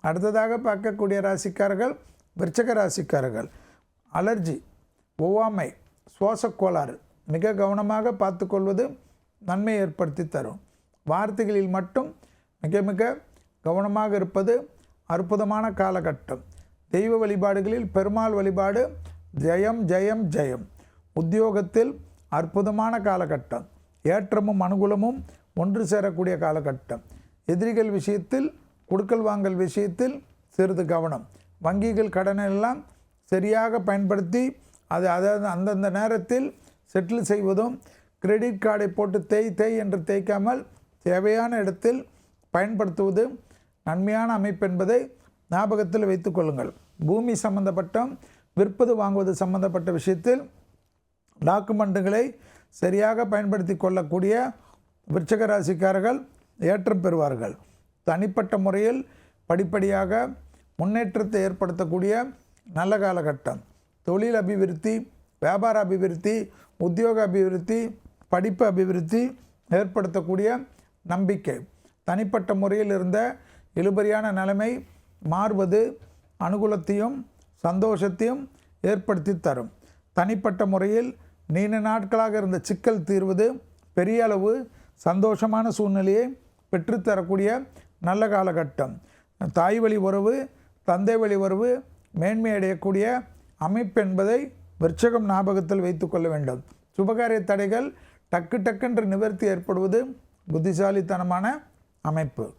அடுத்ததாக பார்க்கக்கூடிய ராசிக்காரர்கள் விருச்சிக ராசிக்காரர்கள். அலர்ஜி, ஒவ்வாமை, சுவாசக் கோளாறு மிக கவனமாக பார்த்துக்கொள்வது நன்மை ஏற்படுத்தி தரும். வார்த்தைகளில் மட்டும் மிக மிக கவனமாக இருப்பது அற்புதமான காலகட்டம். தெய்வ வழிபாடுகளில் பெருமாள் வழிபாடு ஜெயம் ஜெயம் ஜெயம். உத்தியோகத்தில் அற்புதமான காலகட்டம். ஏற்றமும் அனுகூலமும் ஒன்று சேரக்கூடிய காலகட்டம். எதிரிகள் விஷயத்தில், கொடுக்கல் வாங்கல் விஷயத்தில் சிறிது கவனம். வங்கிகள் கடனெல்லாம் சரியாக பயன்படுத்தி அதாவது அந்தந்த நேரத்தில் செட்டில் செய்வதும், கிரெடிட் கார்டை போட்டு தேய் என்று தேய்க்காமல் தேவையான இடத்தில் பயன்படுத்துவது நன்மையான அமைப்பு என்பதை ஞாபகத்தில் வைத்து கொள்ளுங்கள். பூமி சம்பந்தப்பட்ட விற்பது வாங்குவது சம்பந்தப்பட்ட விஷயத்தில் டாக்குமெண்ட்டுகளை சரியாக பயன்படுத்தி கொள்ளக்கூடிய விருச்சிக ராசிக்காரர்கள் ஏற்றம் பெறுவார்கள். தனிப்பட்ட முறையில் படிப்படியாக முன்னேற்றத்தை ஏற்படுத்தக்கூடிய நல்ல காலகட்டம். தொழில் அபிவிருத்தி, வியாபார அபிவிருத்தி, உத்தியோக அபிவிருத்தி, படிப்பு அபிவிருத்தி ஏற்படுத்தக்கூடிய நம்பிக்கை. தனிப்பட்ட முறையில் இருந்த இழுபறியான நிலைமை மாறுவது அனுகூலத்தையும் சந்தோஷத்தையும் ஏற்படுத்தி தரும். தனிப்பட்ட முறையில் நீண்ட நாட்களாக இருந்த சிக்கல் தீர்வது பெரிய அளவு சந்தோஷமான சூழ்நிலையை பெற்றுத்தரக்கூடிய நல்ல காலகட்டம். தாய் வழி உறவு, தந்தை வழி உறவு மேன்மை அடையக்கூடிய அமைப்பு என்பதை விருச்சிகம் ஞாபகத்தில் வைத்து கொள்ள வேண்டும். சுபகாரிய தடைகள் டக்கு டக்கென்று நிவர்த்தி ஏற்படுவது புத்திசாலித்தனமான அமைப்பு.